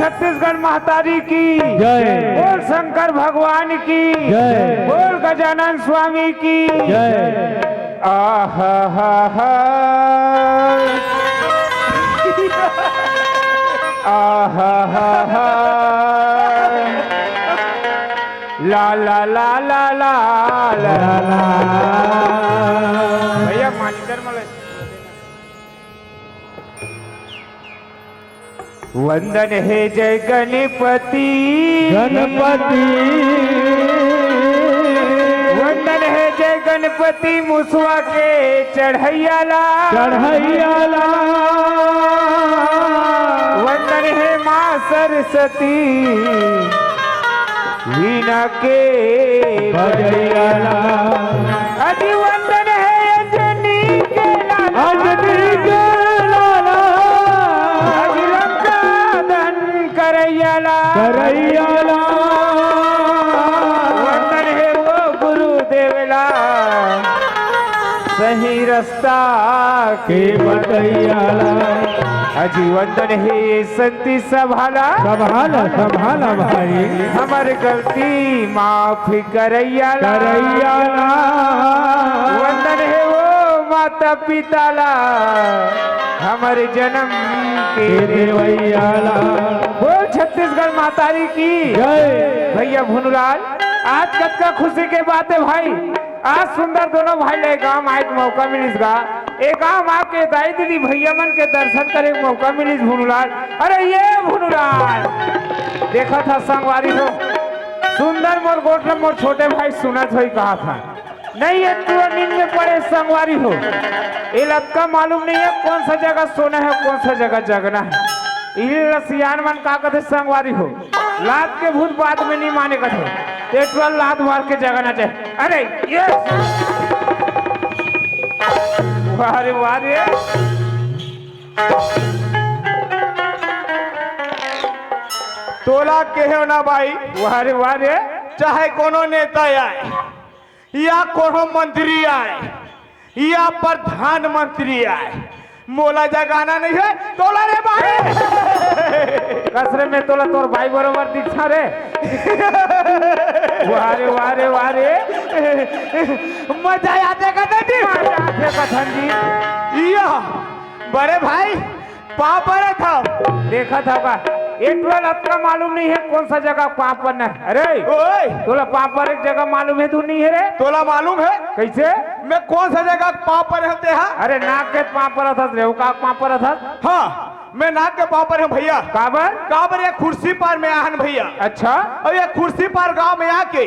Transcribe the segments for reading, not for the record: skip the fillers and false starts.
छत्तीसगढ़ महतारी की जय। बोल शंकर भगवान की जय। बोल गजानन स्वामी की जय। आहा हा हा आहा हा हा ला ला ला ला ला ला भैया मानिकर मला वंदन है जय गणपति गणपति वंदन है जय गणपति मुसवा के चढ़ैयाला चढ़ैयाला वंदन है माँ सरस्वती वीणा के बजैयाला अति वंदन है अंजनी के लाला अंजनी के लाला अभिलंका धन करैयाला करैयाला वंदन है वो गुरु देवला सही रास्ता के बतैयाला अजी वंदन है संति सभाला संभाला संभाला भाई हमार गलती माफ करैयाला करैयाला वंदन है वो माता पिताला हमारे जन्म के के देवैयाला बोल छत्तीसगढ़ मातारी की जय। भैया भुनुलाल आज कद का खुशी के बात है भाई आज सुंदर दोनों भाई ले गांव आए के मौका मिलिस गा एक गांव आपके दाई दीदी भैया मन के दर्शन करे के मौका मिलिस भुनुलाल अरे ये भुनुलाल देखा था संगवारी हो सुंदर मोर गोटला मोर छोटे भाई सुनत हो कहा था नहीं ये तू नींद में पड़े संगवारी हो ये लक्का मालूम नहीं है कौन सा जगह सोना है कौन सा जगह जगना है ये रसियान मन का कहते संगवारी हो लात के भूत बात में नहीं माने कहते पेट्रोल लात मार के जगाना चाहिए अरे ये वारे वारे तोला के हो ना भाई वारे वारे चाहे कोनो नेता आए या कोनो मंत्री आए या प्रधानमंत्री आए मोला जगाना नहीं है तोला रे भाई कसरे में तोला तोर भाई बरोबर दीक्षा रे वारे वारे वारे मजा आते कथन आते कथन जी या बड़े भाई पाप पर था देखा था का पेट्रोल आपका मालूम नहीं है कौन सा जगह पाप पर है अरे ओए तोला पाप पर एक जगह मालूम है तू नहीं है रे तोला मालूम है कैसे मैं कौन सा जगह पाप पर रहते हैं अरे नाक के पाप पर था रेव का पाप पर था हाँ मैं नाक के पाप पर हूँ भैया काबर काबर ये कुर्सी पर में आहन भैया अच्छा और ये कुर्सी पर गांव में आके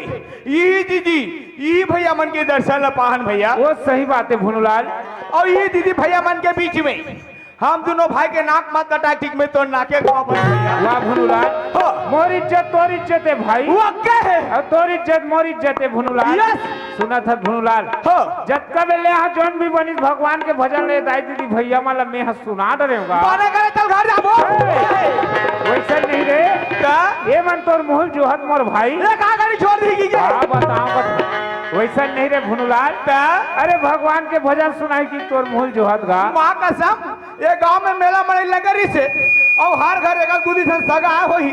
ये दीदी ये भैया मन के दर्शन पाहन भैया वो सही बात है भुनुलाल और ये दीदी भैया मन के बीच में हम दोनों भाई के नाक मत कटा ठीक में तो नाके को भैया वाह भुनुलाल हाँ। मोर इज्जत तोर इज्जत है भाई वो क्या है और तोर इज्जत मोर इज्जत है भुनुलाल यस। सुना था भुनुलाल हाँ। जब कब ले यहाँ जोन भी बनी भगवान के भजन ले दाई दीदी भैया माला मैं सुना डरेगा गाना करे चल घर जाबो वैसा नहीं रे का ये मन तोर मुहल जोहत मोर भाई ये कहाँ गाड़ी छोड़ दी की क्या बताओ वैसा नहीं रे भुनुलाल अरे भगवान के भजन सुनाई की तोर मुहल जोहत गा माँ कसम ये गांव में मेला मड़ई लगरी से और हर घर एक दूधी से सगा होही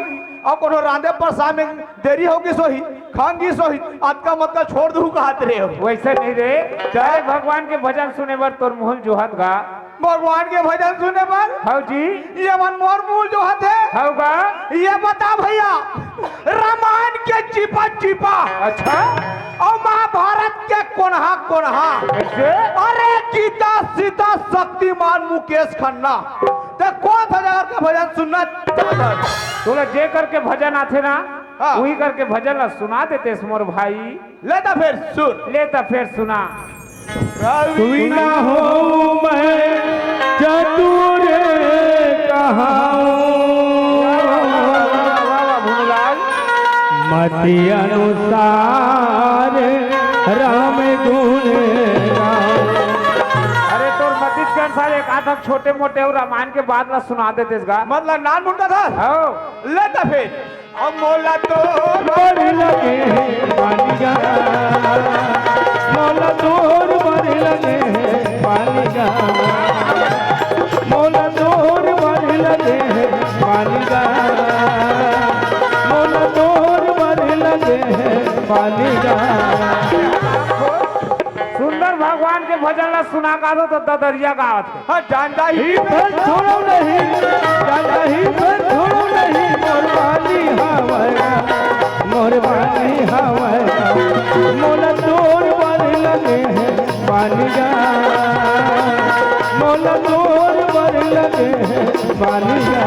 और कोनो रांधे पर शाम देरी होगी सोही खांगी सोही आज का मतलब छोड़ दू कहत रे हो वैसा नहीं रे अरे भगवान के भजन सुने बर तोर मुहल जोहत गा भगवान के भजन सुने पर हाउ जी ये मन मोर मूल जो है हाउ गा ये बता भैया रामायण के चिपा चिपा अच्छा और महाभारत के कोन्हा कोन्हा कैसे अरे गीता सीता शक्तिमान मुकेश खन्ना तो कौन सा जगह का भजन सुनना चाहता है? तोला जे करके भजन आथे ना हाँ। वही करके भजन ला सुना देते मोर भाई लेता फिर सुन लेता फिर सुना सुना हो मैं चतुर भुनुलाल मति अनुसार राम गुण अरे तोर मतिज के अनुसार एक आधा छोटे मोटे और रामायण के बाद ला सुना देते गा मतलब नान मुंडा था हो लेता फिर अब मोला तो बड़ लगे पालिका मोला तोर बड़ लगे पालिका मोला तोर बड़ लगे पालिका पानी गा सुंदर भगवान के भजन ला सुना का दो तो ददरिया गावत है। हाँ जानता ही ही पर छोड़ो नहीं जाना ही पर छोड़ो नहीं मोर पानी हवाएगा मोर पानी हवाएगा मोला तोर पर लगे हैं पानी गा मोला तोर पर लगे हैं पानी गा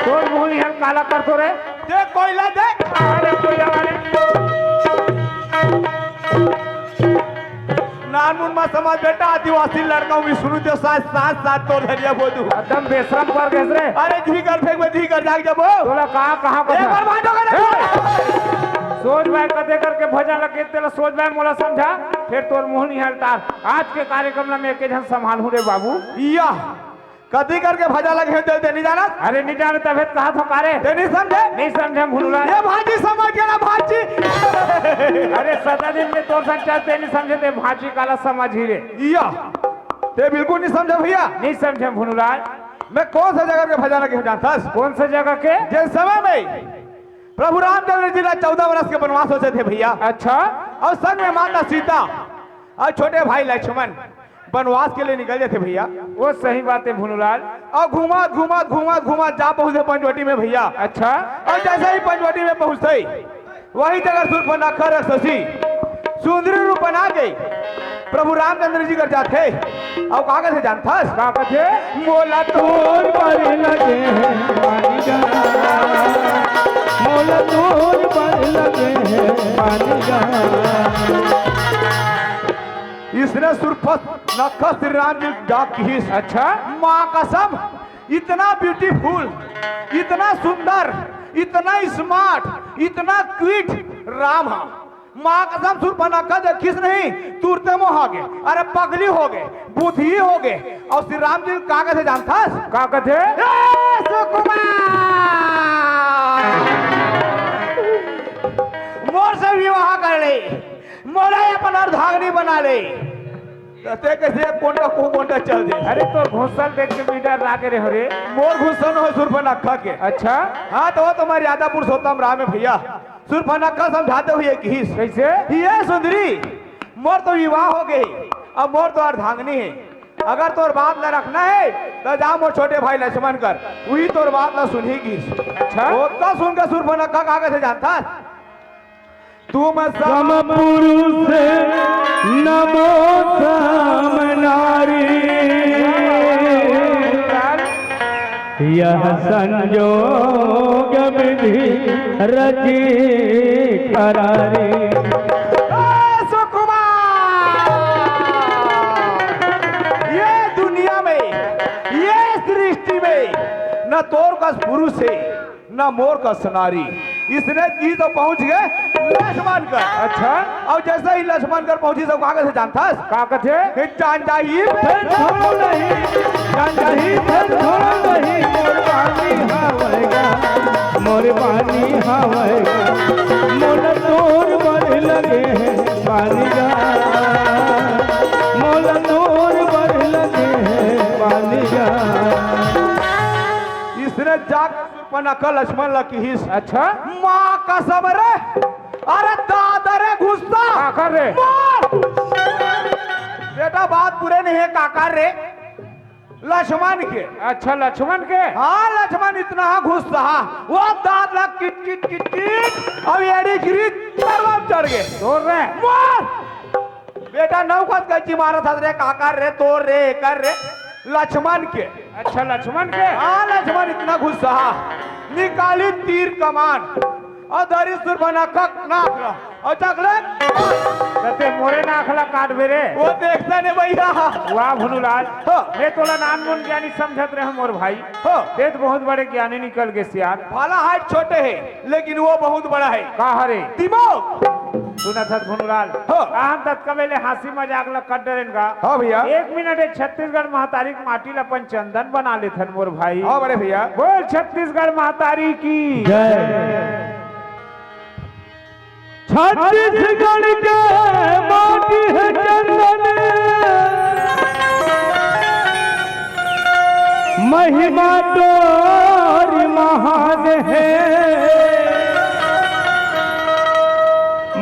तोर मुंह निहल काला कर तो रे। देख कोयला देख अरे कोई वाले नानमुन में समाज बेटा आदिवासी लड़का हूँ सुनू तो साथ साथ साथ तो धरिया बोलू एकदम बेशरम कर गए रे। अरे धी कर फेंक में धी कर जाग जब तोला कहाँ एक बार बांटो कर सोच भाई कदे करके भजन लगे तेला सोच भाई मोला समझा फिर तोर मुंह नहीं हलता। आज के कार्यक्रम में एक जन संभालू रे बाबू। या कदी करके भजा लगे दे नहीं जाना अरे नहीं जाने तब कहा था कारे दे नहीं समझे नहीं समझे भूलूला ये भाजी समझ गया ना भाजी अरे सदा दिन में तोर संग चलते नहीं समझे ते भाजी काला समझ ही रे। या ते बिल्कुल नहीं समझे भैया नहीं समझे भूलूला मैं कौन सा जगह के भजा लगे जानता कौन सा जगह के जिस समय में प्रभु रामचंद्र जी 14 वर्ष के वनवास होते थे भैया अच्छा और संग में माता सीता और छोटे भाई लक्ष्मण वनवास के लिए निकल गए थे भैया। वो सही बात है भूलूलाल। और घुमा घुमा घुमा घुमा जा पहुंचे पंचवटी में भैया। अच्छा और जैसे ही पंचवटी में पहुंचते वही जगह शूर्पणखा राक्षसी सुंदरी रूप बना गई प्रभु रामचंद्र जी कर जाते और कागज से जानता का कथे मोला तोर पर लगे हैं पानी गा मोला तोर पर लगे हैं पानी गा इसने शूर्पणखा श्री राम जी जाप की। अच्छा माँ कसम इतना ब्यूटीफुल इतना सुंदर इतना स्मार्ट इतना क्विट राम है। माँ कसम शूर्पणखा देखिस नहीं तुरते मोह हो गए अरे पगली हो गए बुद्धि हो गए और श्री राम जी कागज से जानता का कथे मोर से विवाह कर ले मोला अपन अर्धांगिनी बना ले ते कैसे कोंटा को कोंटा चल दे। अरे तो घोसल देख के मीटर लागे रे हरे मोर घुसन हो शूर्पणखा के। अच्छा हाँ तो वो तुम्हारे यादा पुरुषोत्तम राम है भैया। शूर्पणखा समझाते हुए घीस कैसे ये सुंदरी मोर तो विवाह हो गई अब मोर तो अर्धांगिनी है अगर तोर बात न रखना है तो जा मोर छोटे भाई लक्ष्मण कर वही तोर बात न सुनेगी। अच्छा तो सुनकर शूर्पणखा कागज से जानता तुम सम पुरुष नमो सम नारी यह संजोग विधि रची करारी ये दुनिया में ये सृष्टि में न तोर का पुरुष है न मोर का नारी। इसने जी तो पहुंच गए लक्ष्मण कर। अच्छा और जैसे ही लक्ष्मण कर पहुंची सब कागज से जानता का कथे जान जाइए फिर छोड़ो नहीं जाना ही फिर छोड़ो नहीं मोर पानी हवाएगा मोर पानी हवाएगा मोला तोर पर लगे हैं पानी गा मोला तोर पर लगे हैं पानी गा इसने जाग शूर्पणखा लक्ष्मण लकी। अच्छा माँ कसम रे अरे दादा रे घुसता काकर रे बेटा बात पूरे नहीं है काका रे लक्ष्मण के। अच्छा लक्ष्मण के हाँ लक्ष्मण इतना घुसता वो दांत लग किट किट किट किट अब एड़ी गिरी तरफ चढ़ गए तोड़ रे मार बेटा नौकत गच्ची मारा था रे काका रे तोड़ रे कर रे लक्ष्मण के। अच्छा लक्ष्मण के हाँ लक्ष्मण इतना गुस्सा निकाली तीर कमान और धरी शूर्पणखा नाक और चकले कते मोरे नाखला काट बेरे वो देखता नहीं भैया। वाह भुनुलाल हाँ। मैं तोला नानमुन ज्ञानी समझत रहे मोर भाई हाँ। ते तो बहुत बड़े ज्ञानी निकल गए सियार भाला हाइट छोटे है लेकिन वो बहुत बड़ा है का हरे दिमाग सुना था भुनुलाल हाँ। हम तक कबेले हंसी मजाक ला कर डरेन का हाँ भैया 1 मिनट है छत्तीसगढ़ महातारी की माटी ला अपन चंदन बना लेथन मोर भाई हाँ बड़े भैया बोल छत्तीसगढ़ महातारी की जय छत्तीसगढ़ के माटी है चंदन महिमा तोरी महान है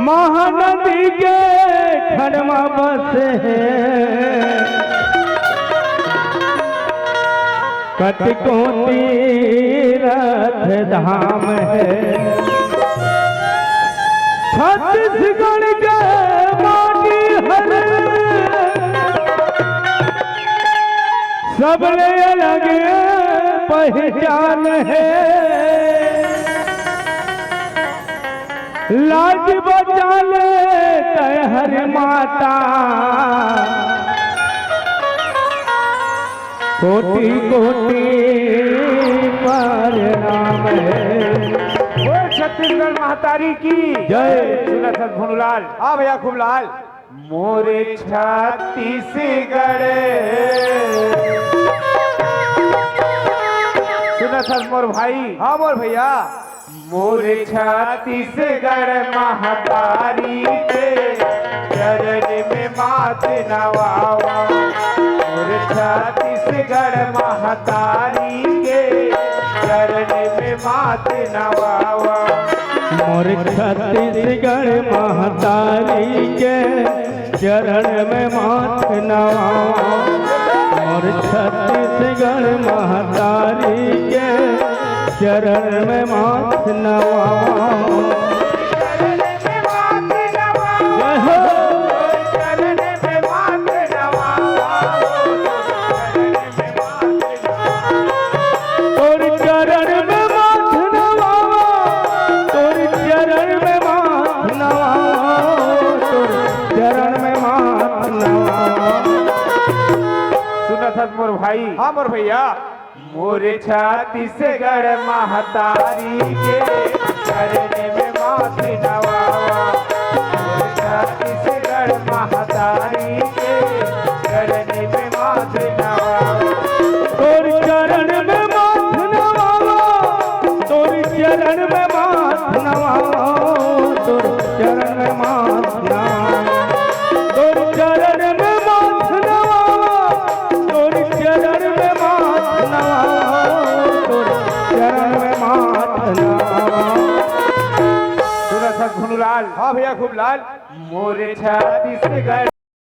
महानदी के खड़मा बसे हैं कटकोटी तीरथ धाम है छत्तीसगढ़ के माटी हर सबले अलग पहचान है लाज बचा ले हर माता कोटि कोटि प्रणाम है वो छत्तीसगढ़ महतारी की जय। सुना सत भुनुलाल। हाँ भैया खूब लाल। मोरे छत्तीसगढ़ सुना सत मोर भाई। हाँ बोल भैया। मोरे छत्तीसगढ़ महतारी के चरण में मात नवावा। मोरे छत्तीसगढ़ महतारी के चरण में मात नवावा। मोर छत्तीसगढ़ महतारी के चरण में माथ नवावा। मोर छत्तीसगढ़ महतारी के चरण में माथ नवावा। मोर भाई। हाँ मोर भैया। मोरे छत्तीसगढ़ महतारी के चरण में माथ नवावा। मोरे छत्तीसगढ़ महतारी के चरण में माथ नवावा। तोर चरण में माथ नवावा। तोर चरण में माथ नवावा। तोर चरण में माथ नवावा। तोर चरण में माथ नवावा। तोर चरण में माथ नवावा। तोर चरण में माथ नवावा। सुना सत भुनुलाल। हाँ भैया खूब लाल। मोरे छत्तीसगढ़